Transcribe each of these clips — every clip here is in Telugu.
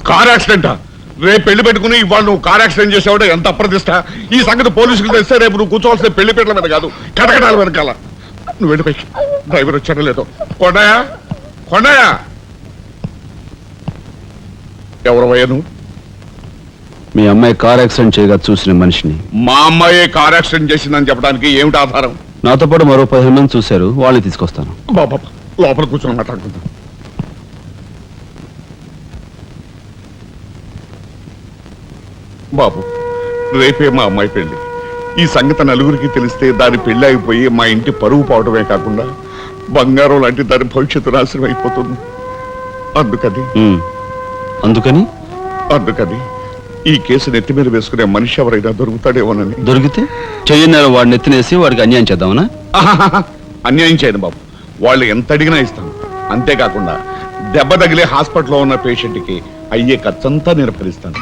కార్ యాక్సిడెంటా? రేపు పెళ్లి పెట్టుకుని ఇవాళ నువ్వు కార్ యాక్సిడెంట్ చేసేవాడు ఎంత అప్రదిష్ట. ఈ సంగతి పోలీసులకు తెస్తే రేపు నువ్వు కూర్చోవాల్సిన పెళ్లి పీటల మీద కాదు, కటకటాల వెనకాల. నువ్వు వెళ్ళిపోయి డ్రైవర్ వచ్చాడో లేదో. కొండయా, కొండయా, ఎవరవయ్యా నువ్వు? మీ అమ్మాయి కార్ యాక్సిడెంట్ చేయగా చూసిన మనిషిని. మా అమ్మాయి కార్ యాక్సిడెంట్ చేసిందని చెప్పడానికి ఏమిటి ఆధారం? నాతో పాటు మరో 15 మంది చూశారు, వాళ్ళని తీసుకొస్తాను. బాబా లోపల కూర్చొని మాట్లాడుకుందాం. బాబు, రేపే మా అమ్మాయి పెళ్లి. ఈ సంగతి నలుగురికి తెలిస్తే దాని పెళ్లి అయిపోయి మా ఇంటి పరువు పోవడమే కాకుండా బంగారం లాంటి దాని భవిష్యత్తు నాశనం అయిపోతుంది. అందుకని ఈ కేసు నెత్తి మీద వేసుకునే మనిషి ఎవరైనా దొరుకుతాడేమోనని. దొరికితే చెయ్యన్నారు వాడిని ఎత్తినేసి వాడికి అన్యాయం చేద్దామనా? అన్యాయం చేయను బాబు, వాళ్ళు ఎంత అడిగినా ఇస్తాను. అంతేకాకుండా దెబ్బ తగిలే హాస్పిటల్లో ఉన్న పేషెంట్కి అయ్యే ఖర్చంతా నేను భరిస్తాను.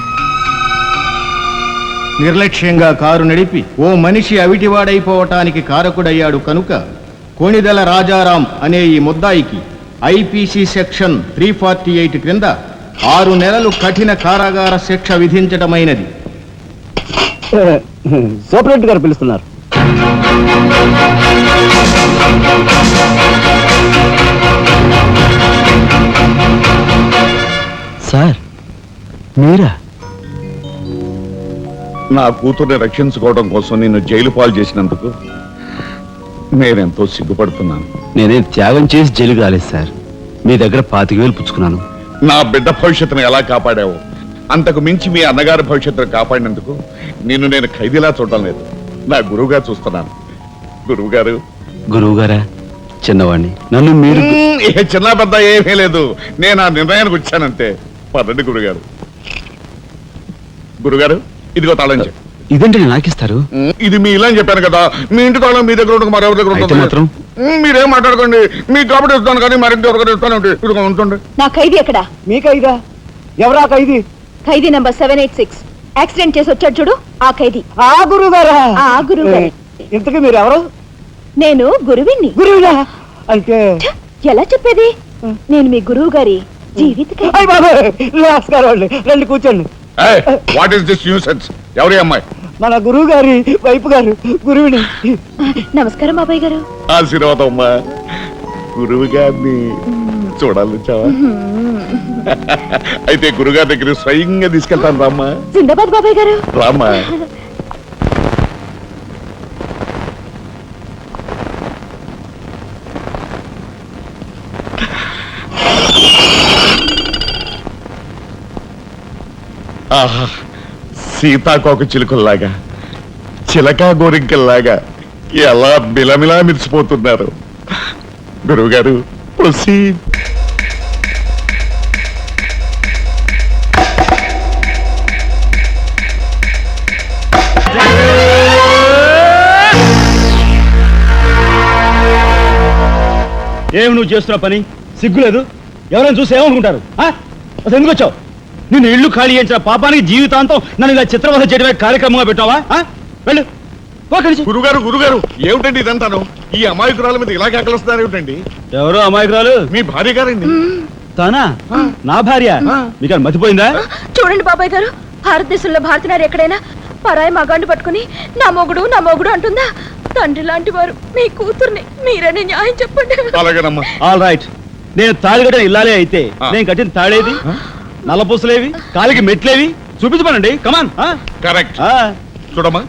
నిర్లక్ష్యంగా కారు నడిపి ఓ మనిషి అవిటివాడైపోవటానికి కారకుడయ్యాడు కనుక కోణిదెల రాజారాం అనే ఈ ముద్దాయికి ఐపీసీ సెక్షన్ 348 క్రింద 6 నెలలు కఠిన కారాగార శిక్ష విధించడమైనది. సూపరింట్ గారు పిలుస్తున్నారు. సార్ మీరా? నా కూతుర్ని రక్షించుకోవడం కోసం నిన్ను జైలు పాలు చేసినందుకు నేనెంతో సిగ్గుపడుతున్నాను. నేనేం త్యాగం చేసి జైలుకి రాలేదు సార్, మీ దగ్గర 25,000 పుచ్చుకున్నాను. నా బిడ్డ భవిష్యత్తును ఎలా కాపాడావో అంతకు మించి మీ అన్నగారి భవిష్యత్తును కాపాడినందుకు నిన్ను నేను ఖైదీలా చూడడం లేదు, నా గురువుగా చూస్తున్నాను. గురువు గారా? చిన్నవాణ్ణి, నన్ను మీరు చిన్న పెద్ద ఏమీ లేదు, నేను ఆ నిర్ణయానికి వచ్చానంతే. పదండి గురుగారు, ఇదిగో తాళం. ఇదేంటి నాకిస్తారు? ఇది మీ ఇలా చెప్పాను కదా, మీ ఇంటి తాళం మీ దగ్గర ఉండక మరెవరి దగ్గర మాత్రం మీరేం మాట్లాడుకోండి. మీ కాబట్టి ఇస్తాను కానీ మరింకెవరికైనా ఇస్తానంటే ఇదిగో ఉంటుంది. నా ఖైదీ ఎక్కడా? మీ ఖైదా? ఎవరా ఖైదీ? ఖైదీ నంబర్ 786 యాక్సిడెంట్ చేసి వచ్చాడు చూడు, ఆ ఖైదీ. ఆ గురువు గారా? ఆ గురువు గారే. ఇంతకీ మీరు ఎవరు? నేను గురువిని. గురువునా అంటే ఎలా చెప్పేది? నేను మీ గురువు గారి జీవిత రండి కూర్చోండి. What is this nuisance? ఎవరి అమ్మాయి? మన గురువు గారి వైపు గారు, గురువుని. నమస్కారం బాబాయ్ గారు. ఆశీర్వాదం అమ్మా. గురువు గారిని చూడాలి చావా? అయితే గురుగారి దగ్గర స్వయంగా తీసుకెళ్తాను రామ్మా. జిందాబాద్ బాబాయ్ గారు. రామ్మా. ఆహా, సీతాకోక చిలుకల్లాగా చిలకా గోరింకల్లాగా ఎలా మిలమిలా మిరిసిపోతున్నారు. గురువుగారు ప్రొసీడ్. ఏమి నువ్వు చేస్తున్న పని సిగ్గులేదు? ఎవరైనా చూసి ఏమనుకుంటారు? అసలు ఎందుకు వచ్చావు? నిన్ను ఇల్లు ఖాళీ చేయించిన పాపానికి జీవితాంతం నన్ను ఇలా చిత్రవధ చేయడమే కార్యక్రమంగా పెట్టావా? వెళ్ళు. గురుగారు ఏమిటండి ఇదంతాను? ఈ అమాయకురాల మీద ఇలా కేకలుస్తున్నారు ఏమిటండి? ఎవరో అమాయకురాలు? మీ భార్య గారండి. తానా? నా భార్య? మీకు మతిపోయిందా? చూడండి బాబాయ్ గారు, భారతదేశంలో భారతీయులు ఎక్కడైనా పరాయి మగాండు పట్టుకుని నా మొగుడు అంటుందా? తండ్రి లాంటి వారు మీ కూతుర్ని మీరని న్యాయం చెప్పండి. అలాగేనమ్మా. All right. నేను తాళి కట్టిన ఇల్లాలే అయితే నేను కట్టిన తాళేది, నల్లపూసలేవి, కాలికి మెట్లేవి చూపించమనండి. కమాన్. కరెక్ట్. చూడమ్మా,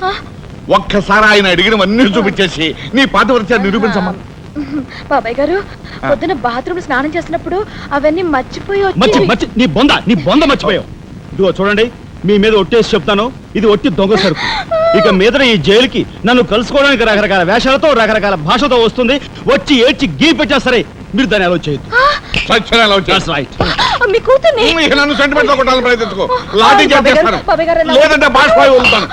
ఒక్కసారి ఆయన అడిగినవన్నీ చూపించేసి నీ పాతివ్రత్యాన్ని నిరూపించమ్మా. బాబాయ్ గారు, పొద్దున బాత్రూమ్ స్నానం చేసినప్పుడు అవన్నీ మర్చిపోయి నీ బొంద మర్చిపోయావు. ఇదిగో చూడండి, మీ మీద ఒట్టేసి చెప్తాను, ఇది ఒట్టి దొంగ సరుకు. ఇక మీద ఈ జైలుకి నన్ను కలుసుకోవడానికి రకరకాల వేషాలతో రకరకాల భాషతో వస్తుంది. వచ్చి ఏడ్చి గీ పెట్టా సరే, మీరు దాన్ని అలౌ చేయొద్దు. మీ కూతుర్ని నన్ను సెంటిమెంట్ లో కొట్టాలని ప్రయత్నించుకో. లాఠీ చేస్తాను, లేదంటే బాష్పాయి వదులుతాను.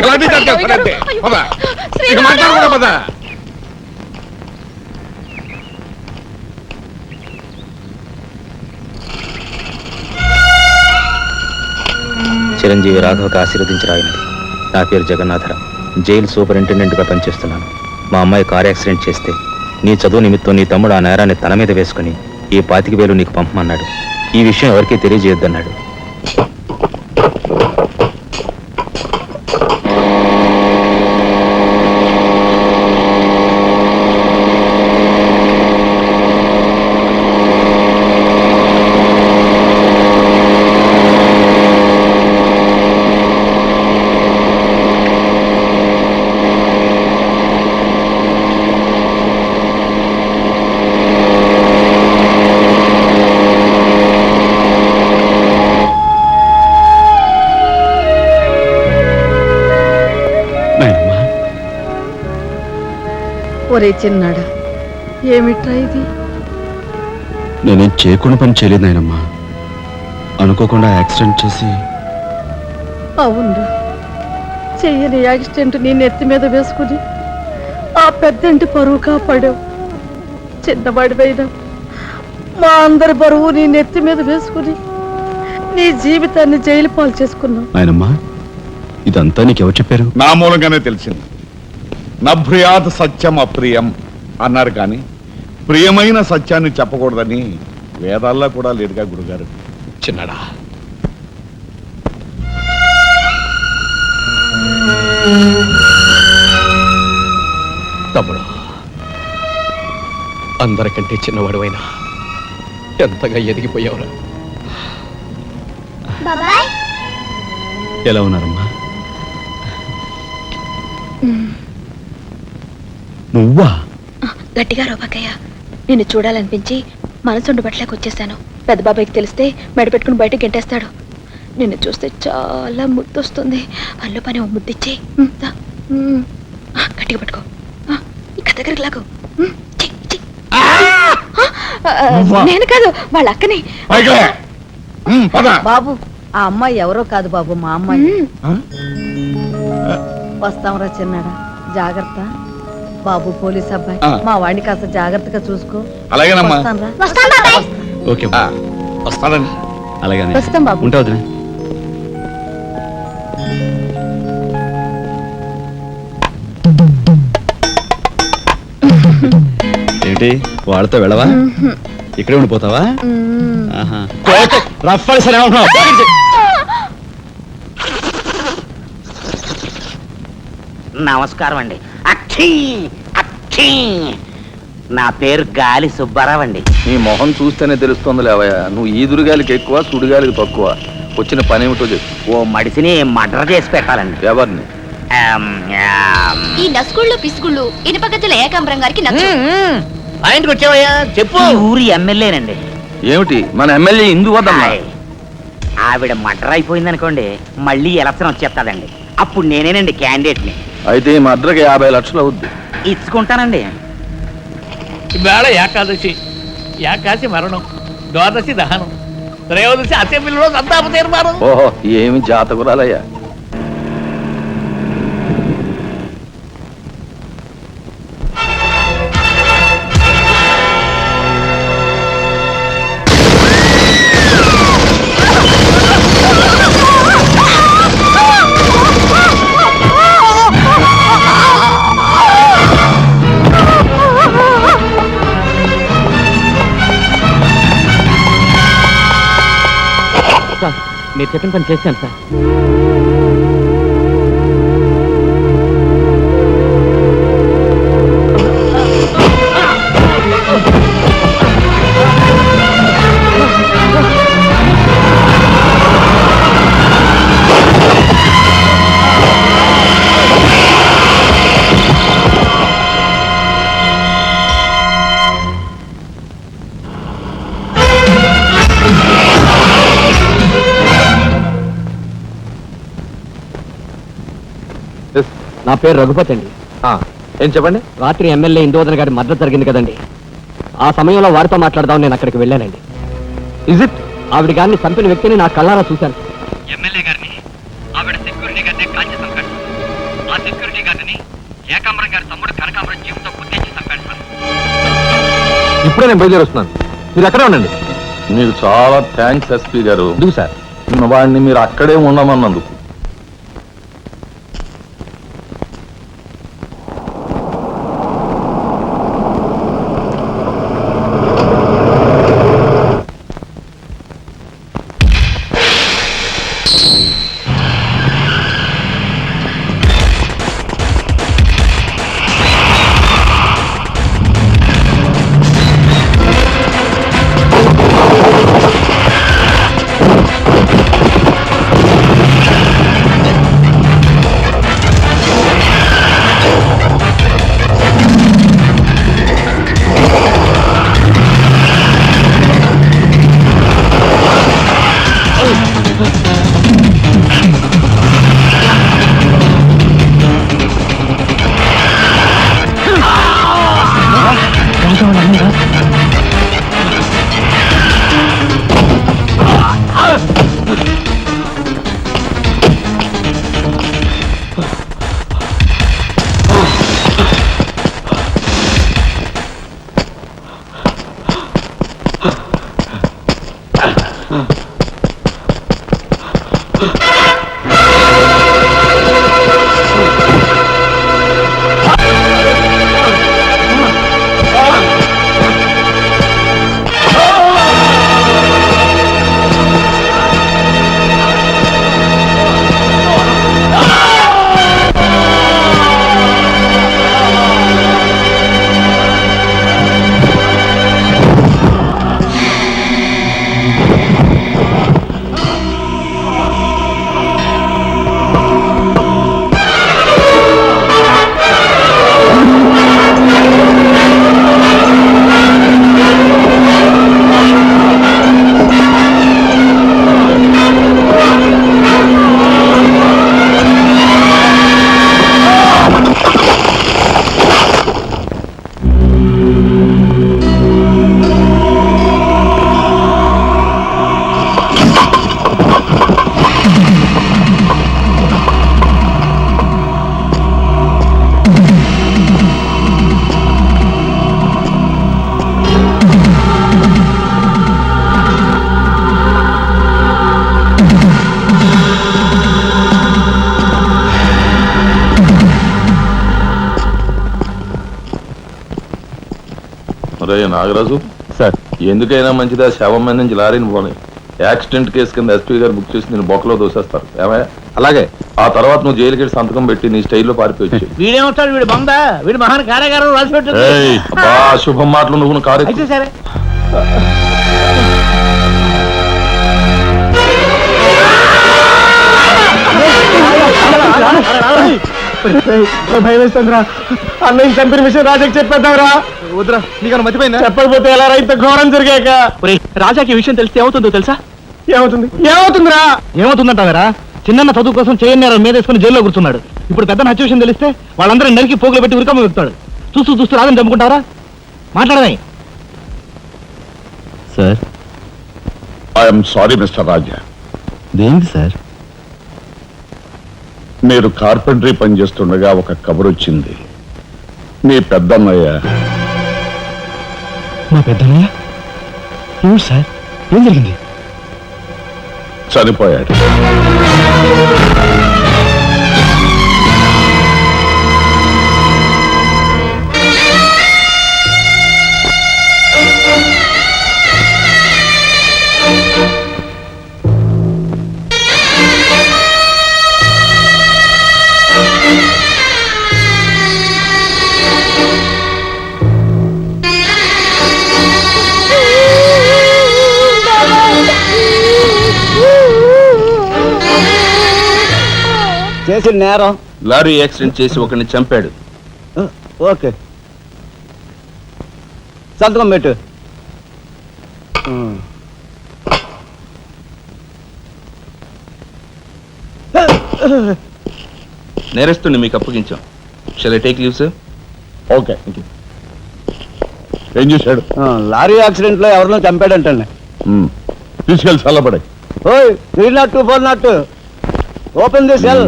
లాఠీ చేస్తానంటే ఇక మాట్లాడకూడదు. పద. చిరంజీవి రాఘవకి ఆశీర్వదించరాయినది. నా పేరు జగన్నాథరావు, జైలు సూపరింటెండెంట్గా పనిచేస్తున్నాను. మా అమ్మాయి కార్ యాక్సిడెంట్ చేస్తే నీ చదువు నిమిత్తం నీ తమ్ముడు ఆ నేరాన్ని తన మీద వేసుకుని ఈ 25,000 నీకు పంపమన్నాడు. ఈ విషయం ఎవరికీ తెలియజేయొద్దన్నాడు. నాయనమ్మా, ఒరే చిన్నాడా, ఏమిట్రా ఇది? నేనేం చేయకుండా పని చేయలేదు నాయనమ్మా. అనుకోకుండా యాక్సిడెంట్ చేసి. అవునరా, చెయ్యని యాక్సిడెంట్ నీ నెత్తి మీద వేసుకుని ఆ పెద్దంటి పరువు కాపాడావు. చిన్నవాడిపైన మా అందరి బరువు నీ నెత్తి మీద వేసుకుని నీ జీవితాన్ని జైలు పాలు చేసుకున్నావు. నాయనమ్మా, ఇదంతా నీకెవరు చెప్పారు? నా మూలంగానే తెలిసింది. నభ్రియాత్ సత్యం అప్రియం అన్నారు, కానీ ప్రియమైన సత్యాన్ని చెప్పకూడదని వేదాల్లో కూడా లేదుగా గురుగారు. చిన్నడా, తమ్ముడు, అందరికంటే చిన్నవాడువైనా ఎంతగా ఎదిగిపోయావురా. ఎలా ఉన్నారమ్మా? నువ్వా? గట్టిగా రోబకయ్య, నిన్ను చూడాలనిపించి మనసుండు బట్టలేక వచ్చేసాను. పెద్ద బాబాయ్కి తెలిస్తే మెడ పెట్టుకుని బయటకు గెంటేస్తాడు. నిన్ను చూస్తే చాలా ముద్దొస్తుంది. అల్లు పని ఓ ముద్దిచ్చి గట్టిగా పట్టుకో. ఇక దగ్గరికి లాగు. నేను కాదు, వాళ్ళ అక్కని. బాబు, ఆ అమ్మాయి ఎవరో కాదు బాబు, మా అమ్మాయి. వస్తాంరా చిన్నాడా, జాగ్రత్త. బాబు పోలీస్ అబ్బాయి, మా వాడిని కాస్త జాగ్రత్తగా చూసుకో. అలాగేనమ్మా. వస్తానురా. ఓకే, వస్తానండి. అలాగే వస్తాం బాబు. ఉంటా వదిలే. ఏంటి వాళ్ళతో వెళ్ళవా? ఇక్కడే ఉండిపోతావా? రఫ్ఫాలి సరే ఉంటున్నావు. నమస్కారం అండి. అక్షీ అక్షీ, నా పేరు గాలి సుబ్బారావు అండి. నీ మొహం చూస్తేనే తెలుస్తుంది లేవయ్యా, నువ్వు ఈదురుగాలికి ఎక్కువ సుడిగాలికి తక్కువ. వచ్చిన పని ఏమిటో చెప్పు. ఓ మడిసిని మర్డర్ చేసి పెట్టాలండి. ఎవరిని? ఈ నస్కుళ్ళు పిసుగుళ్ళు ఇనుపగజ్జల ఏకాంబరం గారికి నచ్చు. ఆయనకు వచ్చావయ్యా, చెప్పు. ఊరి ఎమ్మెల్యేనండి. ఏమిటి మన ఎమ్మెల్యే ఇందు వద్దమ్మా? ఆవిడ మర్డర్ అయిపోయింది అనుకోండి, మళ్ళీ ఎలక్షన్ వచ్చేస్తాదండి. అప్పుడు నేనేనండి క్యాండిడేట్ని. అయితే ఈ మద్రకి 50 లక్షలు అవుద్ది. ఇచ్చుకుంటానండి. ఇవాళ ఏకాదశి, ఏకాశి మరణం, ద్వాదశి దహనం, త్రయోదశి అసెంబ్లీలో సంతాప తీర్మానం. ఓహో, ఏమి జాతకురాలయ్యా. మీరు చెప్పిన పని చేశాను సార్. నా పేరు రఘుపతి అండి. ఏం చెప్పండి. రాత్రి ఎమ్మెల్యే ఇందోదన్ గారి మద్దతు జరిగింది కదండి, ఆ సమయంలో వారితో మాట్లాడదాం నేను అక్కడికి వెళ్ళానండి. Is it? ఆవిడ గారిని చంపిన వ్యక్తిని నా కళ్ళారా చూశాను. ఎమ్మెల్యే గారిని ఆవిడ సెక్యూరిటీ గారిని కాల్చి చంపాడు. ఆ సెక్యూరిటీ గారిని ఏకాంబరం గారి తమ్ముడు కనకాంబరం జీవంతో గుర్తించి చంపాడు సార్. ఇప్పుడే నేను బయలుదేరి వస్తున్నాను, మీరు అక్కడే ఉండండి. మీకు చాలా థ్యాంక్స్ ఎస్పీ గారు. ఎందుకు సార్? వాడిని మీరు అక్కడే ఉండమన్నందుకు. అరే నాగరాజు సార్ ఎందుకైనా మంచిది ఆ శవం మీద నుంచి లారీని పోనీ. యాక్సిడెంట్ కేసు కింద ఎస్పీ గారు బుక్ చేసి నేను బొక్కలో దోసేస్తారు ఏమయ్యా? అలాగే. ఆ తర్వాత నువ్వు జైలుకి వెళ్ళి సంతకం పెట్టి నీ స్టైల్లో పారిపోవచ్చు. వీడేమవుతాడు, వీడు బొంద, వీడు మహాన్ కార్యాగారం రాసి పెట్టు. అబ్బా శుభం మాటలు నువ్వు కారు ఎక్కు. అయితే సరే. భయం వేస్తుందిరా. అన్నయ్య చంపిన విషయం రాజాకి చెప్పేద్దాంరా. వద్దురా, నీకన్నా మర్చిపోయిందా? చెప్పకపోతే ఎలా ఇంత ఘోరం జరిగాక. రాజాకి ఈ విషయం తెలిస్తే ఏమవుతుందో తెలుసా? ఏమవుతుంది? ఏమవుతుందిరా? ఏమవుతుందంటావరా? చిన్న చదువు కోసం చేయన్నారు మీద వేసుకుని జైల్లో కూర్చున్నాడు. ఇప్పుడు పెద్ద హత్య విషయం తెలిస్తే వాళ్ళందరూ నరికి పోగులు పెట్టి ఉరికమ్మ వెళ్తాడు. చూస్తూ రాదని చంపుకుంటారా? మాట్లాడమే. సార్ ఐఎమ్ సారీ మిస్టర్ రాజా. దేనికి సార్? మీరు కార్పెంటరీ పని చేస్తుండగా ఒక కబురు వచ్చింది. మీ పెద్దన్నయ్య మా పెద్దన్నయ్య ఏమిటి సార్? ఏం జరిగింది? చనిపోయాడు. చేసిన నేరం. లారీ యాక్సిడెంట్ చేసి ఒకరిని చంపాడు. ఓకే, సంతకం పెట్టు. నేరస్తుని మీకు అప్పగించాం. Shall I take leave sir? Okay. ఏం చేశాడు? లారీ యాక్సిడెంట్ లో ఎవరినో చంపాడంటండి. తీసుకెళ్ళి చల్లబడే. ఓయ్ 302 402 open the cell.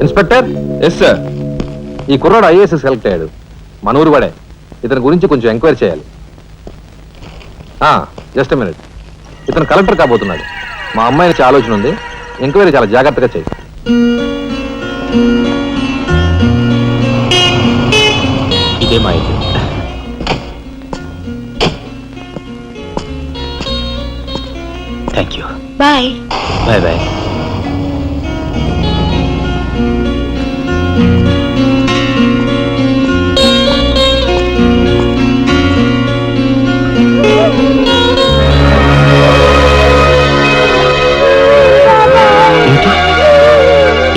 Inspector. Yes sir. ఈ కుర్రాడు ఐఏఎస్ సెలెక్ట్ అయ్యాడు. మన ఊరు వాడే. ఇతని గురించి కొంచెం ఎంక్వైరీ చేయాలి. Just minute. ఇతను కలెక్టర్ కాబోతున్నాడు. మా అమ్మాయి నుంచి ఆలోచన ఉంది. ఎంక్వైరీ చాలా జాగ్రత్తగా చేయి. ఇదే మా ఇంటి. Thank you. Bye. Bye bye.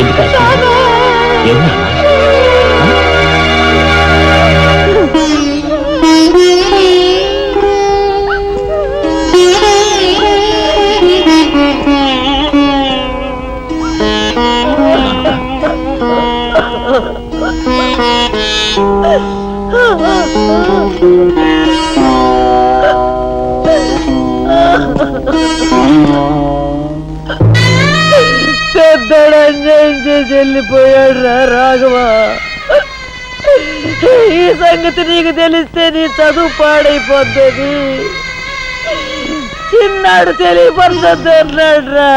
ఎందుకు వెళ్ళిపోయాడు రా రాఘవ. ఈ సంగతి నీకు తెలిస్తే నీ చదువు పాడైపోతుంది. చిన్నాడు తెలియపరచొద్దు అన్నాడు రా.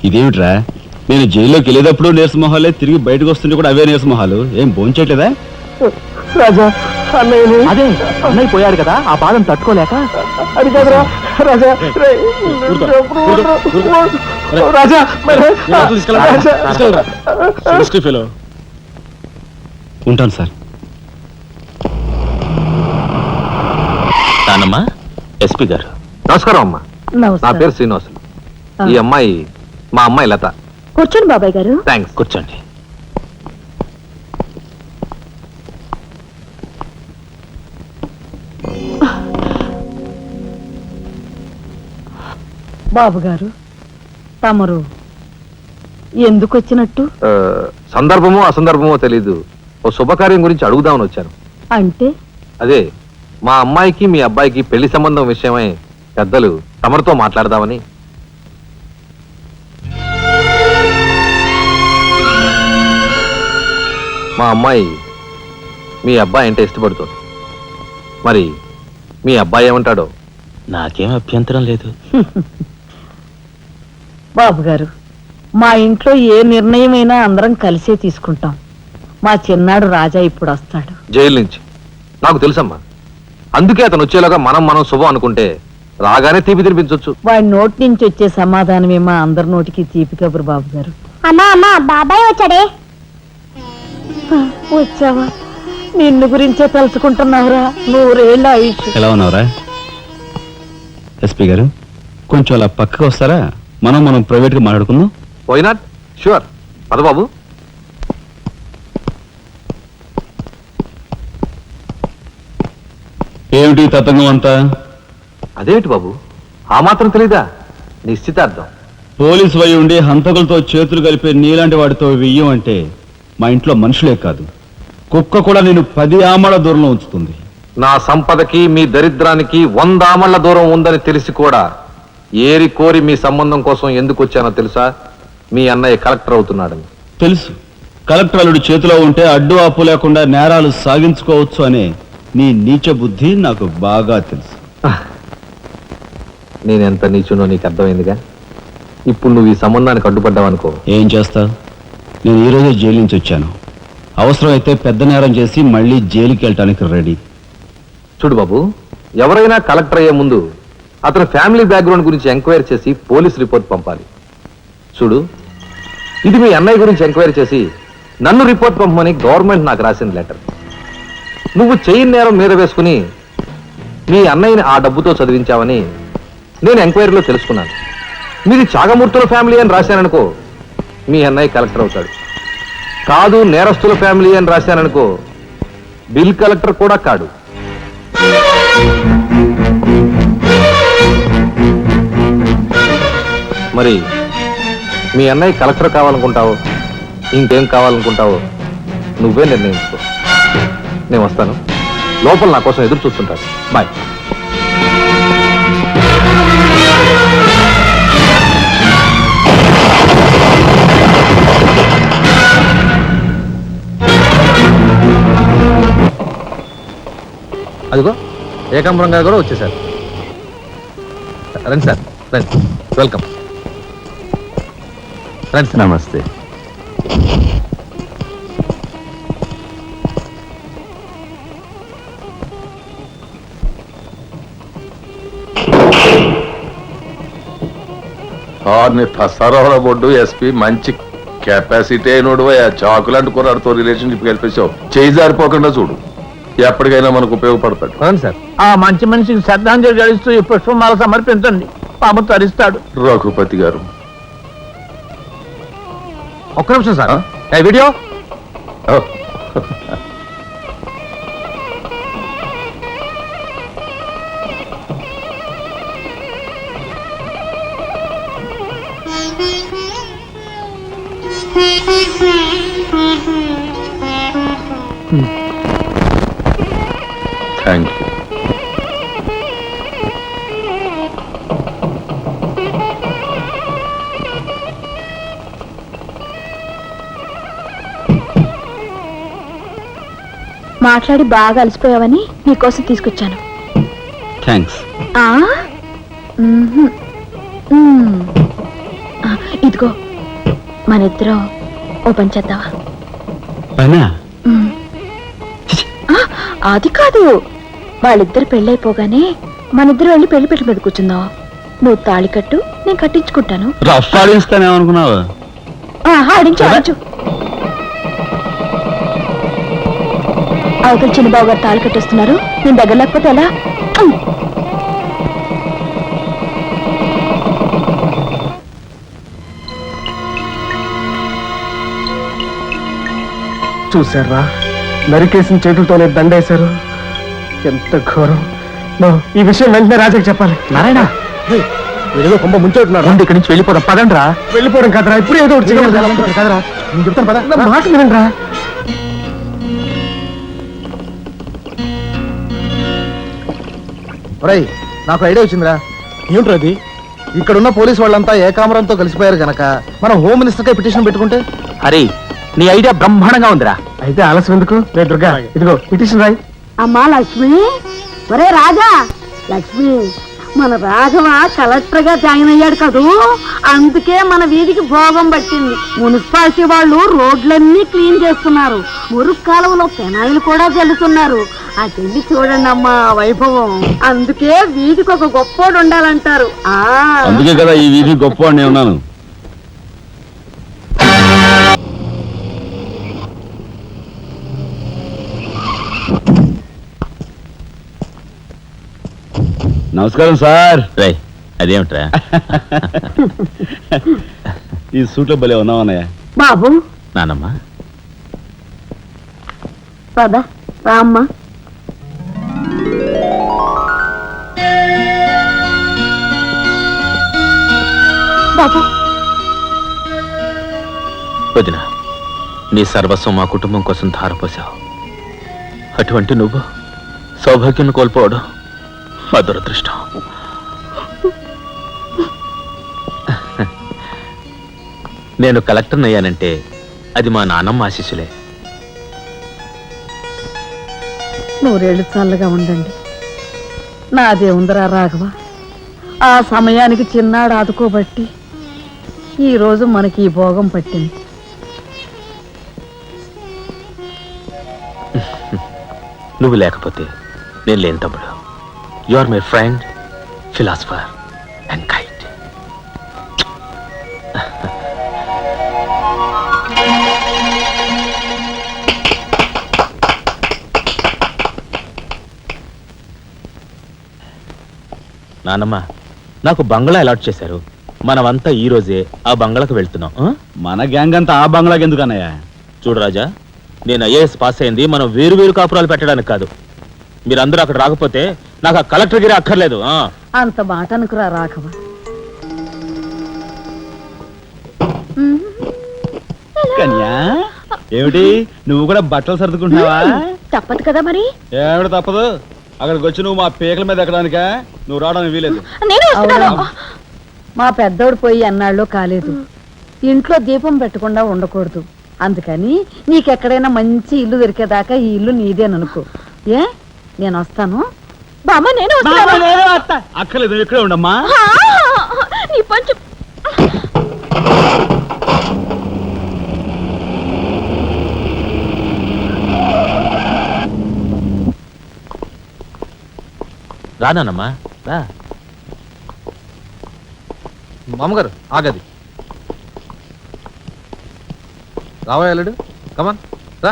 ఇదేమిట్రా, నేను జైల్లోకి వెళ్ళేటప్పుడు నీరసమొహాలే, తిరిగి బయటకు వస్తుంటే కూడా అవే నీరసమొహాలు. ఏం భోంచేయట్లేదా? రాజా అన్నయ్య, అదే అన్నయ్య పోయాడు కదా, ఆ బాధం తట్టుకోలేక. అది కాదురా రాజా, రాజా ఉంటాను సార్. నానమ్మా, ఎస్పీ గారు నమస్కారం అమ్మా. నా పేరు శ్రీనివాసులు. ఈ అమ్మాయి మా అమ్మాయి లత. కూర్చోండి బాబాయ్ గారు. థ్యాంక్స్, కూర్చోండి. బాబు గారు, తమరు ఎందుకు వచ్చినట్టు? సందర్భమో అసందర్భమో తెలీదు, ఓ శుభకార్యం గురించి అడుగుదామని వచ్చాను. అంటే అదే మా అమ్మాయికి మీ అబ్బాయికి పెళ్లి సంబంధం విషయమై పెద్దలు తమరితో మాట్లాడదామని. మా అమ్మాయి మీ అబ్బాయి అంటే ఇష్టపడుతుంది. మరి మీ అబ్బాయి ఏమంటాడో? నాకేం అభ్యంతరం లేదు. బాబు గారు, మా ఇంట్లో ఏ నిర్ణయమైనా అందరం కలిసే తీసుకుంటాం. మా చిన్నాడు రాజా ఇప్పుడు వస్తాడు జైలు నుంచి. నాకు తెలుసమ్మా, అందుకే అతను వచ్చేలాగా మనం శుభం అనుకుంటే రాగానే తీపి తినిపించవచ్చు. వాడి నోటి నుంచి వచ్చే సమాధానమే మా అందరి నోటికి తీపి కబురు. బాబు గారు, అమ్మా అమ్మా, బాబాయ్ వచ్చాడే. వచ్చావా? నిన్ను గురించే తలుచుకుంటున్నావురా. 100 ఏళ్ళ ఆయుష్. ఎలా ఉన్నావురా? ఎస్పీ గారు, కొంచెం అలా పక్కకు వస్తారా? మనం ప్రైవేట్గా మాట్లాడుకుందాం. Why not? షూర్. పద బాబు. ఏమిటి తతంగం అంతా? అదేమిటి బాబు, ఆ మాత్రం తెలీదా? నిశ్చితార్థం. పోలీసు వై ఉండి హంతకులతో చేతులు కలిపే నీలాంటి వాడితో వెయ్యం అంటే మా ఇంట్లో మనుషులే కాదు, కుక్క కూడా నేను 10 ఆమళ్ల దూరంలో ఉంచుతుంది. నా సంపదకి మీ దరిద్రానికి 100 ఆమళ్ల దూరం ఉందని తెలిసి కూడా ఏరి కోరి మీ సంబంధం కోసం ఎందుకు వచ్చానో తెలుసా? మీ అన్నయ్య కలెక్టర్ అవుతున్నాడని. తెలుసు. కలెక్టర్ అల్లుడు చేతిలో ఉంటే అడ్డు ఆపు లేకుండా నేరాలు సాగించుకోవచ్చు అనే నీ నీచ బుద్ధి నాకు బాగా తెలుసు. నేనెంత నీచునో నీకు అర్థమైందిగా. ఇప్పుడు నువ్వు ఈ సంబంధానికి అడ్డుపడ్డావనుకో, ఏం చేస్తావు? నేను ఈ రోజే జైలు నుంచి వచ్చాను. అవసరమైతే పెద్ద నేరం చేసి మళ్ళీ జైలుకి వెళ్ళటానికి రెడీ. చూడు బాబు, ఎవరైనా కలెక్టర్ అయ్యే ముందు అతని ఫ్యామిలీ బ్యాక్గ్రౌండ్ గురించి ఎంక్వైరీ చేసి పోలీస్ రిపోర్ట్ పంపాలి. చూడు, ఇది మీ అన్నయ్య గురించి ఎంక్వైరీ చేసి నన్ను రిపోర్ట్ పంపమని గవర్నమెంట్ నాకు రాసిన లెటర్. నువ్వు చెయ్యి నేరం మీద వేసుకుని మీ అన్నయ్యని ఆ డబ్బుతో చదివించావని నేను ఎంక్వైరీలో తెలుసుకున్నాను. మీది చాగమూర్తుల ఫ్యామిలీ అని రాశాననుకో, మీ అన్నయ్య కలెక్టర్ అవుతాడు. కాదు, నేరస్తుల ఫ్యామిలీ అని రాశాననుకో, బిల్ కలెక్టర్ కూడా కాడు. మరి మీ అన్నయ్య కలెక్టర్ కావాలనుకుంటావో ఇంకేం కావాలనుకుంటావో నువ్వే నిర్ణయించుకో. నేను వస్తాను. లోపల నా కోసం ఎదురు చూస్తుంటాను. బాయ్. అదిగో ఏకాంబరం గారు కూడా వచ్చేసారు. రండి సార్, రండి. వెల్కమ్. రండి సార్. నమస్తే. సరవర బొడ్డు ఎస్పీ మంచి కెపాసిటీ అయినోడు. చాకులు అంటుకున్నాడుతో రిలేషన్షిప్ కలిపేసావు. చేయి జారిపోకుండా చూడు, ఎప్పటికైనా మనకు ఉపయోగపడతాడు. అవును సార్. ఆ మంచి మనిషికి శ్రద్ధాంజలి గడిస్తూ ఈ పుష్పమాల సమర్పించండి. పాము తరిస్తాడు. రఘుపతి గారు, ఒక్క నిమిషం సార్. Video thank you. మాట్లాడి బాగా అలసిపోయావని నీకోసం తీసుకొచ్చాను. థ్యాంక్స్. ఆ? మ్మ్హ్మ్. మ్మ్. ఆ, ఇదిగో మన ఇద్దరం ఓ పని చేద్దావా? పనా? మ్మ్. ఆ, అది కాదు, వాళ్ళిద్దరు పెళ్ళైపోగానే మనిద్దరు వెళ్ళి పెళ్లి పెట్టి మీద కూర్చుందాం. నువ్వు తాళి కట్టు, నేను కట్టించుకుంటాను. రఫ్ ఆడిస్తానేమనుకున్నావు? ఆడించు ఆడించు. అవతల చిన్నబాబు గారు తాళి కట్టేస్తున్నారు, నేను దగ్గర లేకపోతే ఎలా? చూసారా, నరికేసిన చేతులతోనే దండేశారు. ఎంత ఘోరం. ఈ విషయం వెంటనే రాజాకి చెప్పాలి. నారాయణ, ఏదో కొంప ముంచెట్టున్నారు. ఇక్కడి నుంచి వెళ్ళిపోదాం. పదండ్రా. వెళ్ళిపోవడం కదరా, ఇప్పుడు ఏదో ఒకటి చేయాలి కదరా. నేను చెప్తాను పద, నా మాట వినండిరా. ఒరేయ్, నాకు ఐడియా వచ్చిందిరా. ఏమిట్రా అది? ఇక్కడున్న పోలీసు వాళ్ళంతా ఏకామరంతో కలిసిపోయారు గనక మనం హోమ్ మినిస్టర్ కే పిటిషన్ పెట్టుకుంటే. హరి, నీ ఐడియా బ్రహ్మాండంగా ఉందిరా. అయితే ఆలస్యం ఎందుకు? రే దుర్గా, ఇదిగో పిటిషన్ రాయి. అమ్మా లక్ష్మి, ఒరే రాజా, లక్ష్మి, మన రాఘవ కలెక్టర్ గా జాయిన్ అయ్యాడు కదూ, అందుకే మన వీధికి భోగం పట్టింది. మున్సిపాలిటీ వాళ్ళు రోడ్లన్నీ క్లీన్ చేస్తున్నారు, మురుగు కాలువలో పెనాయిలు కూడా చల్లుతున్నారు. అటెళ్ళి చూడండి అమ్మా వైభవం. అందుకే వీధికి ఒక గొప్పోడు ఉండాలంటారు. అందుకే కదా ఈ వీధి గొప్ప ఉన్నాను. నమస్కారం సార్. అదేమిట్రా ఈ సూట్లో భలే ఉన్నావన్నయ్య. బాబు నానమ్మా, పద రామ్మా. బాబు, వదిన, నీ సర్వస్వం మా కుటుంబం కోసం ధారపోసావు. అటువంటి నువ్వు సౌభాగ్యం కోల్పోవడం మా దురదృష్టం. నేను కలెక్టర్ అయ్యానంటే అది మా నాన్నమ్మ ఆశీస్సులే. నూరేళ్ళు చల్లగా ఉండండి. నాదే ఉందరా రాఘవ, ఆ సమయానికి చిన్నాడు ఆదుకోబట్టి ఈరోజు మనకి ఈ భోగం పట్టింది. నువ్వు లేకపోతే నేను లేని తమ్ముడు. You are my friend, philosopher and guide. నానమ్మ, నాకు బంగ్లా అలాట్ చేశారు. మనమంతా ఈ రోజే ఆ బంగ్లాకు వెళ్తున్నాం. మన గ్యాంగ్ అంతా ఆ బంగ్లాకి ఎందుకు అన్నయ్య? చూడు రాజా, నేను ఐఏఎస్ పాస్ అయింది మనం వేరు వేరు కాపురాలు పెట్టడానికి కాదు. మీరందరూ అక్కడ రాకపోతే నాకు ఆ కలెక్టర్ గిరి అక్కర్లేదు. అంత మాట అనుకురా రాఘవ. కన్యా, ఏమిటి నువ్వు కూడా బట్టలు సర్దుకుంటున్నావా? తప్పదు కదా మరి. ఏమిటి తప్పదు? అక్కడికి వచ్చి నువ్వు మా పీకల మీద ఎక్కడానికా? నువ్వు రావడానికి వీలేదు. నేను వస్తున్నాను. మా పెద్దోడు పోయి అన్నాళ్ళు కాలేదు. ఇంట్లో దీపం పెట్టకుండా ఉండకూడదు. అందుకని నీకెక్కడైనా మంచి ఇల్లు దొరికేదాకా ఈ ఇల్లు నీదేననుకో. ఏ, నేను వస్తాను. బామ్మ, నేను వస్తున్నాను. అక్కర్లేదు, ఇక్కడే ఉండమ్మా. నీ పంచు. రానమ్మా, రా. మామగారు ఆగది. రావా వెళ్ళడు, కమాన్ రా.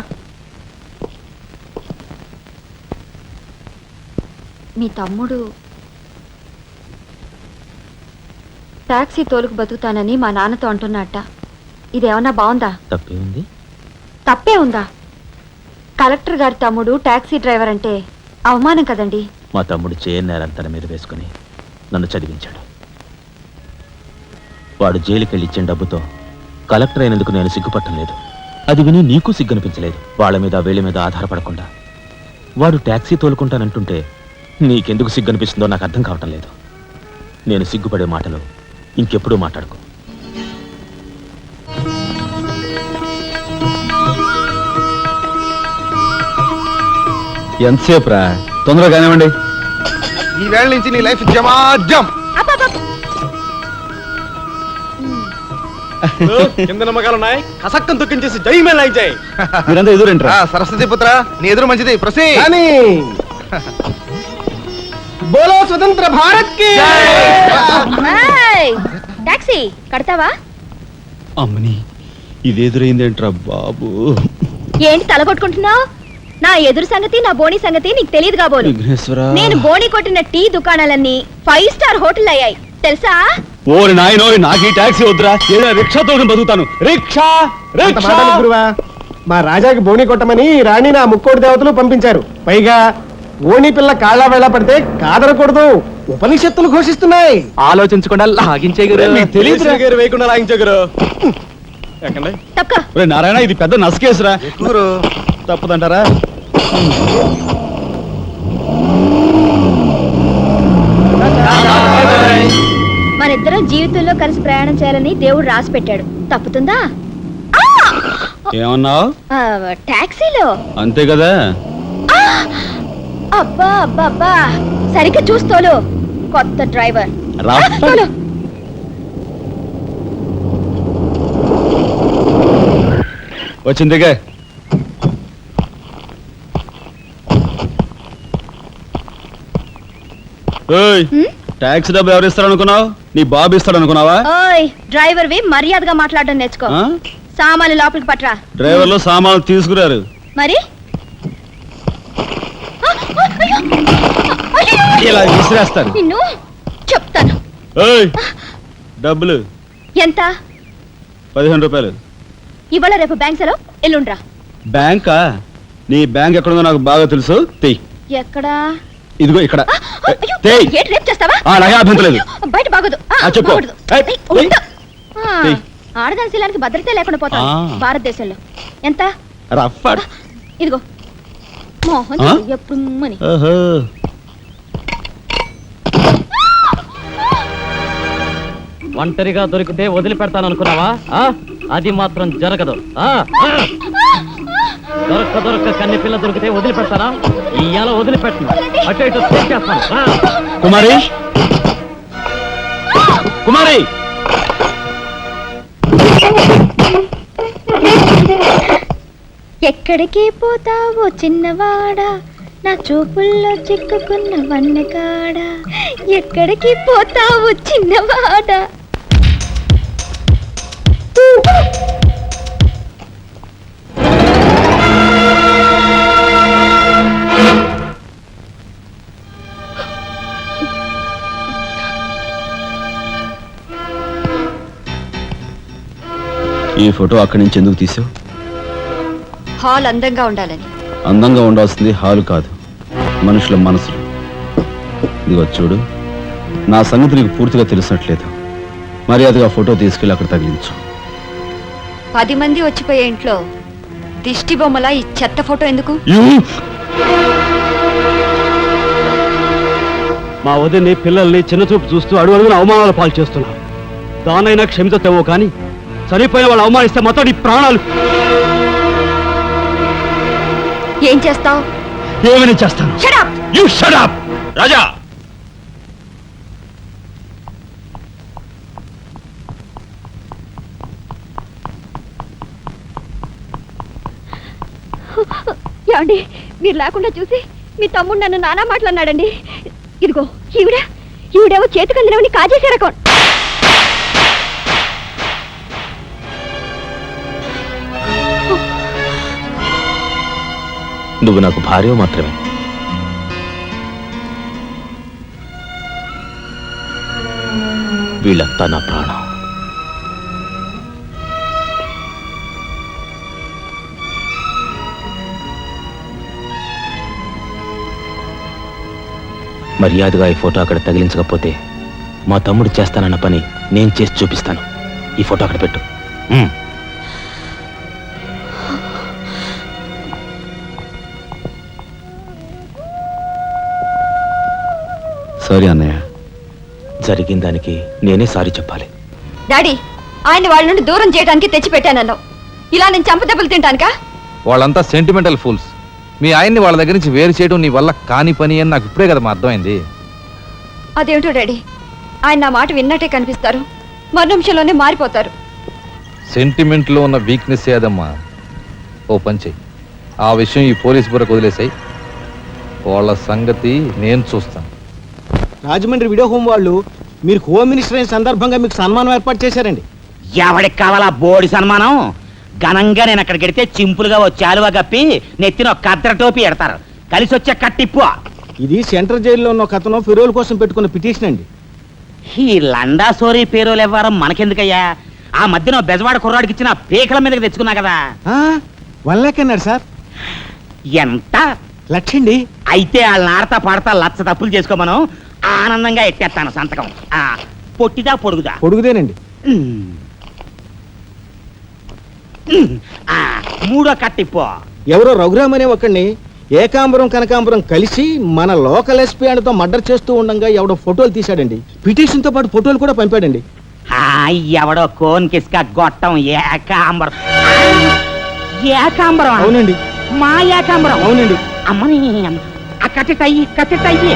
మీ తమ్ముడు టాక్సీ తోలుకు బతుకుతానని మా నాన్నతో అంటున్నట్ట. ఇదేమన్నా బాగుందా? తప్పే ఉంది. తప్పే ఉందా? కలెక్టర్ గారి తమ్ముడు టాక్సీ డ్రైవర్ అంటే అవమానం కదండి. మా తమ్ముడు చేయన్నారని తన మీద వేసుకుని నన్ను చదివించాడు. వాడు జైలుకెళ్ళి ఇచ్చిన డబ్బుతో కలెక్టర్ అయినందుకు నేను సిగ్గుపట్టం లేదు. అది విని నీకు సిగ్గనిపించలేదు. వాళ్ళ మీద వీళ్ళ మీద ఆధారపడకుండా వాడు టాక్సీ తోలుకుంటానంటుంటే నీకెందుకు సిగ్గనిపిస్తుందో నాకు అర్థం కావటం లేదు. నేను సిగ్గుపడే మాటలు ఇంకెప్పుడూ మాట్లాడుకో. ఎంతసేపు రా, తొందరగా కానివ్వండి. ఈ వేళ నుంచి నీ లైఫ్ జమాజం. కింద నమ్మకాలు ఉన్నాయి, కసక్కం తొక్కించేసి జై మే లైక్ జై. మీరంతా ఎదురేంట్రా? సరస్వతి పుత్ర, నీ ఎదురు మంచిది. ప్రొసీ బోలో స్వతంత్ర భారత్ కి టాక్సీ కడతావా? అమ్మని, ఇదేదురైందేంట్రా బాబు? ఏంటి తలగొట్టుకుంటున్నావు? నా ఎదురు సంగతి, నా బోని సంగతి నీకు తెలియదు కాబోలు. విఘ్నేశ్వరా, నేను బోని కొట్టిన టీ దుకాణాలన్నీ 5 స్టార్ హోటల్ అయ్యాయి తెలుసా? ఓరి నాయనో, నాకు ఈ టాక్సీ వద్దురా, ఏదో రిక్షాతో బతుకుతాను. Rickshaw rickshaw. గురువా, మా రాజాకి బోని కొట్టమని రాణిని ఆ ముక్కోటి దేవతలు పంపించారు. పైగా ఓణి పిల్ల కాళ్ళ వేళ పడితే కాదనకూడదు, ఉపనిషత్తులు ఘోషిస్తున్నాయి. ఆలోచించకుండా లాగించే తెలియదు గారు వేయకుండా లాగించగరు. ఎక్కండి. తప్పక ఒరే నారాయణ, ఇది పెద్ద నసకేసురా. గురు తప్పదంటారా? మనిద్దరం జీవితంలో కలిసి ప్రయాణం చేయాలని దేవుడు రాసి పెట్టాడు. తప్పుతుందా? ఏమన్నావు? టాక్సీలో. అంతే కదా. అబ్బా అబ్బా అబ్బా, సరిగ్గా చూస్తోలు. కొత్త డ్రైవర్. రా. తోలు. వచ్చిందిగా. ట్యాక్సీ డబ్బులు ఎవరు ఇస్తారు అనుకున్నావు? నీ బాబు ఇస్తాడు అనుకున్నావా? ఓయ్ డ్రైవర్ వి మర్యాదగా మాట్లాడడం నేర్చుకో. ఆ? సామాన్లు లోపలికి పట్రా. డ్రైవర్లు సామాన్లు తీసుకురారు. మరి ఇలా విసిరేస్తారు. నిన్ను చెప్తాను. ఏయ్, డబ్బులు ఎంత? 15 రూపాయలు. ఇవాళ రేపు బ్యాంక్ సెలవు, ఎల్లుండ్రా. బ్యాంకా? నీ బ్యాంక్ ఎక్కడుందో నాకు బాగా తెలుసు. తెయ్. ఎక్కడా? ఇదిగో ఇక్కడ. అయ్యో, తెయ్. ఏంటి రేపు చేస్తావా? నాకే అభ్యంతరం లేదు. బయట బాగోదు. చెప్పు. బాగోదు. ఏయ్, ఏయ్, ఉండు. ఏయ్. ఆడదాని శీలానికి భద్రత లేకుండా పోతాం భారతదేశంలో. ఎంత? రఫ్. ఇదిగో మోహన్ ఎప్పుడు మని. ఒంటరిగా దొరికితే వదిలిపెడతాను అనుకున్నావా? అది మాత్రం జరగదు. దొరక్క కన్ని పిల్ల దొరికితే వదిలిపెడతానా? ఇయ్యాల వదిలిపెట్టను, అటు ఇటు చేస్తాను. కుమారి, కుమారి, ఎక్కడికి పోతావో చిన్నవాడా, నా చూపుల్లో చిక్కుకున్న వన్నెకాడా. ఎక్కడికి పోతావో చిన్నవాడా. ఈ ఫోటో అక్కడి నుంచి ఎందుకు తీసావు? హాల్ అందంగా ఉండాలని. అందంగా ఉండాల్సింది హాలు కాదు, మనుషుల మనసులు. ఇదిగో చూడు, నా సంగతి నీకు పూర్తిగా తెలిసినట్లేదు. మర్యాదగా ఫోటో తీసుకెళ్ళి అక్కడ తగిలించు. 10 మంది వచ్చిపోయే ఇంట్లో దిష్టి బొమ్మలా ఈ చెత్త ఫోటో ఎందుకు? మా వదిని పిల్లల్ని చిన్నచూపు చూస్తూ అడుగున అవమానాలు పాలు చేస్తున్నారు. దానైనా క్షమితేమో కానీ చనిపోయిన వాళ్ళు అవమానిస్తే మొత్తం నీ ప్రాణాలు. ఏం చేస్తావు? ఏమని చేస్తాను? You shut up! రాజా, ఏమండి, మీరు లేకుండా చూసి మీ తమ్ముడు నన్ను నానా మాట్లాడినాడండి. ఇదిగో ఈవిడేమో చేతికి అందినవని కాజేసే రకం. నువ్వు నాకు భార్య మాత్రమే. వీళ్ళంతా నా ప్రాణం. మర్యాదగా ఈ ఫోటో అక్కడ తగిలించకపోతే మా తమ్ముడు చేస్తానన్న పని నేను చేసి చూపిస్తాను. ఈ ఫోటో అక్కడ పెట్టు. సారీ అన్నయ్య. జరిగిన దానికి నేనే సారీ చెప్పాలి. డాడీ, ఆయన వాళ్ళ నుండి దూరం చేయడానికి తెచ్చిపెట్టానన్నావు. ఇలా నేను చంపదెబ్బలు తింటానుకా? వాళ్ళంతా సెంటిమెంటల్ ఫూల్స్. మీ ఆయన్ని వాళ్ళ దగ్గర నుంచి వేరు చేయడం నీ వల్ల కాని పని అని నాకు ఇప్పుడే కదమ్మా అర్థమైంది. అదేమిటో డాడీ, ఆయన నా మాట విన్నట్టే కనిపిస్తారు, మరు నిమిషంలోనే మారిపోతారు. సెంటిమెంట్లో ఉన్న వీక్నెస్ ఏదమ్మా. ఓ పని చెయ్యి, ఆ విషయం ఈ పోలీస్ బుర్రకు వదిలేసాయి. వాళ్ళ సంగతి నేను చూస్తాను. రాజమండ్రి వీడియో హోమ్ వాళ్ళు మీరు హోమ్ మినిస్టర్ అయిన సందర్భంగా మీకు సన్మానం ఏర్పాటు చేశారండి. ఎవడికి కావాలా బోడి సన్మానం? ఘనంగా నేను అక్కడికి వెడితే చింపులుగా ఓ చాలువా కప్పి నెత్తిన ఒక కద్ర టోపీ ఎడతారు. కలిసి వచ్చే కట్టిప్పు. ఇది సెంట్రల్ జైల్లో ఉన్న ఒక అతను ఫిరోల్ కోసం పెట్టుకున్న పిటిషన్ అండి. ఈ లండా సోరీ పేరోలు ఇవ్వడం మనకెందుకయ్యా? ఆ మధ్యన బెజవాడ కుర్రాడికి ఇచ్చిన పీకల మీదకి తెచ్చుకున్నా కదా. 1 lakh అన్నాడు సార్. ఎంత? 1,00,000 అండి. అయితే వాళ్ళని ఆడతా పాడతా లచ్చ తప్పులు చేసుకోమను, ఆనందంగా ఎట్టేస్తాను సంతకం. పొట్టిదా పొడుగుదా? పొడుగుదేనండి. మూడో కట్టిపో. ఎవరో రఘురామ్ అనే ఒకడిని ఏకాంబరం కనకాంబరం కలిసి మన లోకల్ ఎస్పీ అండ్తో మర్డర్ చేస్తూ ఉండగా ఎవడో ఫోటోలు తీశాడండి. పిటిషన్ తో పాటు ఫోటోలు కూడా పంపాడండి. ఎవడో కోన్ కిస్క గొట్టం ఏకాంబరం. ఏకాంబరం? అవునండి. మా ఏకాంబరం? అవునండి. అమ్మని కట్టెటయ్యి కట్టెటయ్యి.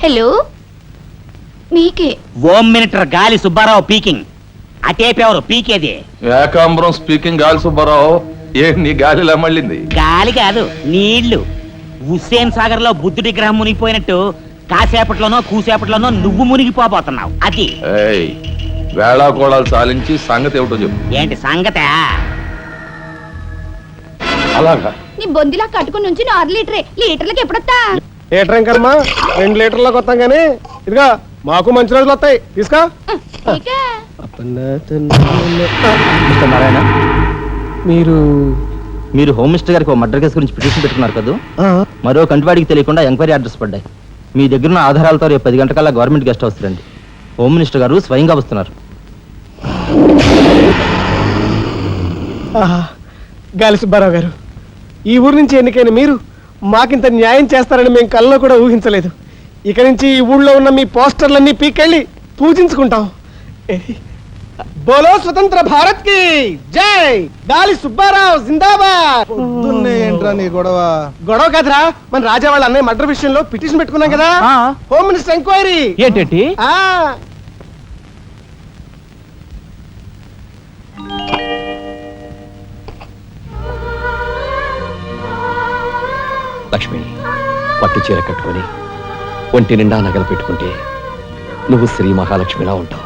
హలో, మీకే. ఓం మినిటర్ గాలి సుబ్బారావు పీకింగ్. అటేపెవరు పీకేది? ఏకాంబరం స్పీకింగ్. గాలి సుబ్బారావు, ఏ నీ గాలిలా మళ్ళింది? గాలి కాదు, నీళ్లు. హుస్సేన్ సాగర్ లో బుద్ధుడి గ్రహం మునిగిపోయినట్టు కాసేపట్లోనో కూసేపట్లోనో నువ్వు మునిగిపోబోతున్నావు. అది వేళాకోళాలు సాలించి సంగతి ఏమిటో చెప్పు. ఏంటి సంగతే? అలాగా నీ బొందిలా కట్టుకుని నుంచి 6 లీటరే. లీటర్లకి ఎప్పుడొస్తా? లీటర్ ఇంకమ్మా 2 లీటర్లకు వస్తాం కానీ ఇదిగా మాకు మంచి రోజులు వస్తాయి, తీసుకో. నారాయణ, మీరు మీరు హోమ్ మినిస్టర్ గారికి మర్డర్ కేసు గురించి పిటిషన్ పెట్టుకున్నారు కదా. మరో కంటివాడికి తెలియకుండా ఎంక్వైరీ అడ్రస్ పడ్డాయి. మీ దగ్గర ఉన్న ఆధారాలతో రేపు 10 గంటకల్లా గవర్నమెంట్ గెస్ట్ హౌస్ రండి. హోమ్ మినిస్టర్ గారు స్వయంగా వస్తున్నారు. గాలి సుబ్బారావు గారు, ఈ ఊరు నుంచి ఎన్నికైన మీరు మాకింత న్యాయం చేస్తారని మేము కల్లో కూడా ఊహించలేదు. ఇక నుంచి ఈ ఊళ్ళో ఉన్న మీ పోస్టర్లన్నీ పీకెళ్ళి పూజించుకుంటాం. బోలో స్వతంత్ర భారత్ కి జై. గాలి సుబ్బారావు జిందాబాద్. ఏంట్రా నీ గొడవ? గొడవ కాదురా, మన రాజా వాళ్ళ అన్నయ్య మర్డర్ విషయంలో పిటిషన్ పెట్టుకున్నాం కదా. Home minister enquiry. ఏంటంటే? లక్ష్మి, పట్టు చీర కట్టుకొని ఒంటి నిండా నగలు పెట్టుకుంటే నువ్వు శ్రీ మహాలక్ష్మిలా ఉంటావు.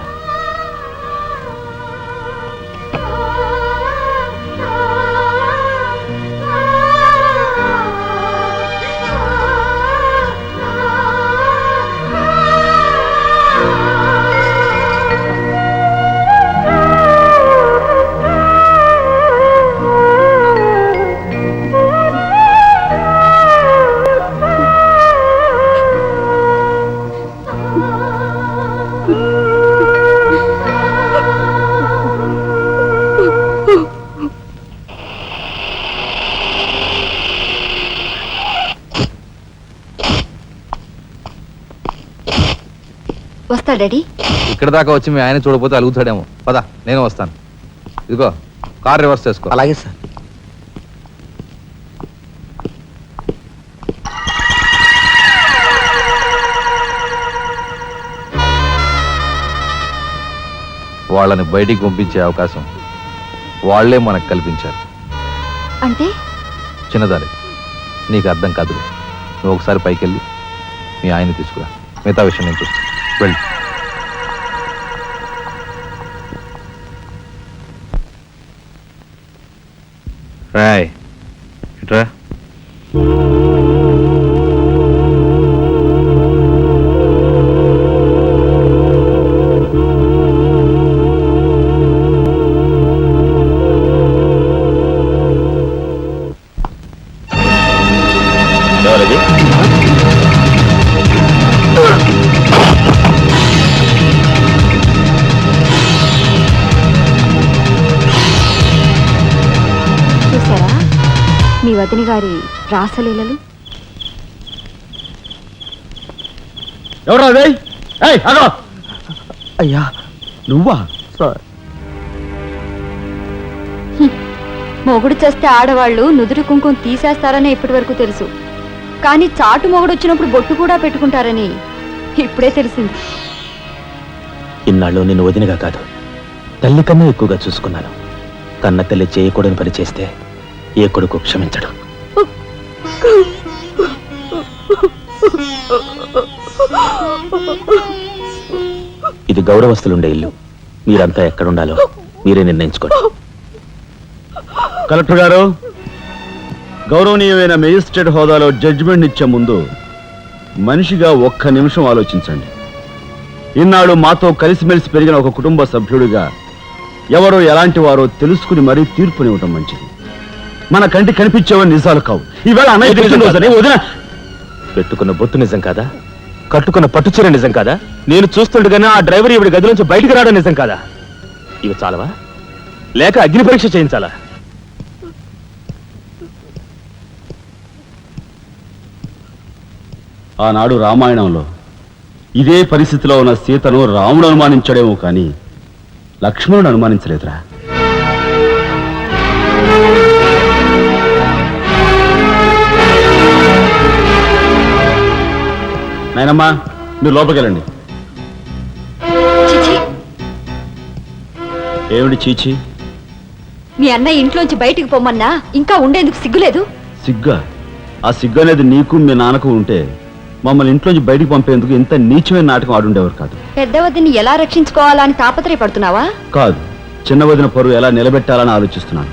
వస్తా డాడీ. ఇక్కడ దాకా వచ్చి మీ ఆయన చూడపోతే అలుగుతాడేమో. పద, నేను వస్తాను. ఇదిగో కార్ రివర్స్ చేసుకో. అలాగే సార్. వాళ్ళని బయటికి పంపించే అవకాశం వాళ్లే మనకు కల్పించారు. అంటే చిన్నదారి, నీకు అర్థం కాదు. నువ్వు ఒకసారి పైకి వెళ్ళి మీ ఆయన్ని తీసుకురా. మిగతా విషయం నేను చూస్తాను. వెళ్ళి రాయ్ ఇట్రా. చూసారా మీ వదిన గారి రాసలీలలు? ఎవరా ఏయ్, ఆగు! అయ్యా నువ్వా? సార్ మొగుడు చేస్తే ఆడవాళ్ళు నుదురు కుంకుమ తీసేస్తారని ఇప్పటి వరకు తెలుసు, కానీ చాటు మొగుడు వచ్చినప్పుడు బొట్టు కూడా పెట్టుకుంటారని ఇప్పుడే తెలిసింది. ఇన్నాళ్ళు నేను వదినగా కాదు, తల్లి కన్నా ఎక్కువగా చూసుకున్నాను. కన్న తల్లి చేయకూడని పని చేస్తే ఏ కొడుకు క్షమించడు. ఇది గౌరవస్తులుండే ఇల్లు. మీరంతా ఎక్కడుండాలో మీరే నిర్ణయించుకోండి. కలెక్టర్ గారు, గౌరవనీయమైన మేజిస్ట్రేట్ హోదాలో జడ్జిమెంట్ ఇచ్చే ముందు మనిషిగా ఒక్క నిమిషం ఆలోచించండి. ఇన్నాళ్ళు మాతో కలిసిమెలిసి పెరిగిన ఒక కుటుంబ సభ్యుడిగా ఎవరో ఎలాంటి వారో తెలుసుకుని మరీ తీర్పునివ్వటం మంచిది. మన కంటి కనిపించేవని నిజాలు కావు. ఈవేళ అన్నయ్య పుట్టినరోజని వదిన పెట్టుకున్న బొత్తు నిజం కాదా? కట్టుకున్న పట్టుచీర నిజం కాదా? నేను చూస్తుండగానే ఆ డ్రైవర్ ఇవిడి గది నుంచి బయటికి రావడం నిజం కాదా? ఇవి చాలవా, లేక అగ్ని పరీక్ష చేయించాలా? ఆనాడు రామాయణంలో ఇదే పరిస్థితిలో ఉన్న సీతను రాముడు అనుమానించాడేమో కానీ లక్ష్మణుడు అనుమానించలేదురా. నాయనమ్మా, మీరు లోపలికెళ్ళండి. చిచి, ఏమిటి చీచి? మీ అన్నయ్య ఇంట్లోంచి బయటికి పొమ్మన్నా ఇంకా ఉండేందుకు సిగ్గులేదు? సిగ్గా? ఆ సిగ్గు అనేది నీకు మీ నాన్నకు ఉంటే మమ్మల్ని ఇంట్లోంచి బయటికి పంపేందుకు ఇంత నీచమైన నాటకం ఆడుండేవారు కాదు. పెద్ద వదిని ఎలా రక్షించుకోవాలా అని తాపత్రయపడుతున్నావా? కాదు, చిన్న వదిన పరువు ఎలా నిలబెట్టాలని ఆలోచిస్తున్నాను.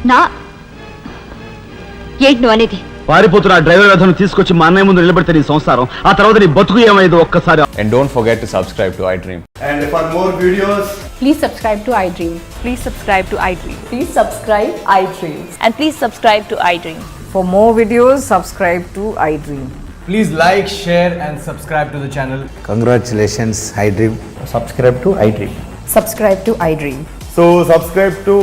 ఏంటి నువ్వు అనేది? పారిపోతున్న డ్రైవర్ వ్యధను తీసుకొచ్చి మా అన్నయ్య ముందు నిలబెడితే నీ సంసారం, ఆ తర్వాత నీ బతుకు ఏమైందో ఒక్కసారి. And don't forget to subscribe to iDream. And for more videos, please subscribe to iDream. Please subscribe to iDream. Please subscribe iDream. And please subscribe to iDream. For more videos, subscribe to iDream. please like, share and subscribe to the channel. Congratulations iDream. Subscribe to iDream. Subscribe to iDream. So subscribe to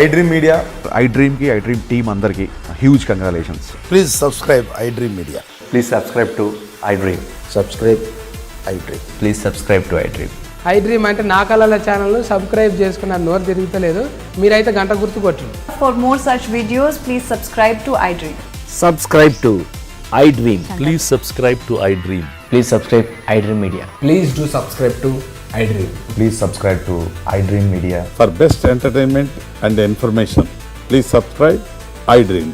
iDream media. iDream కి iDream టీమ్ అందరికి huge congratulations. Please subscribe iDream media. Please subscribe to iDream. Subscribe iDream. Please subscribe to iDream. iDream అంటే నా కళల ఛానల్ సబ్స్క్రైబ్ చేసుకున్న నోరు తిరుగుతలేదు. మీరైతే గంట గుర్తు కొట్టండి. For more such videos, please subscribe to iDream. Subscribe to iDream. Please subscribe to iDream. Please subscribe iDream media. Please do subscribe to iDream. Please subscribe to iDream Media. For best entertainment and information, please subscribe iDream.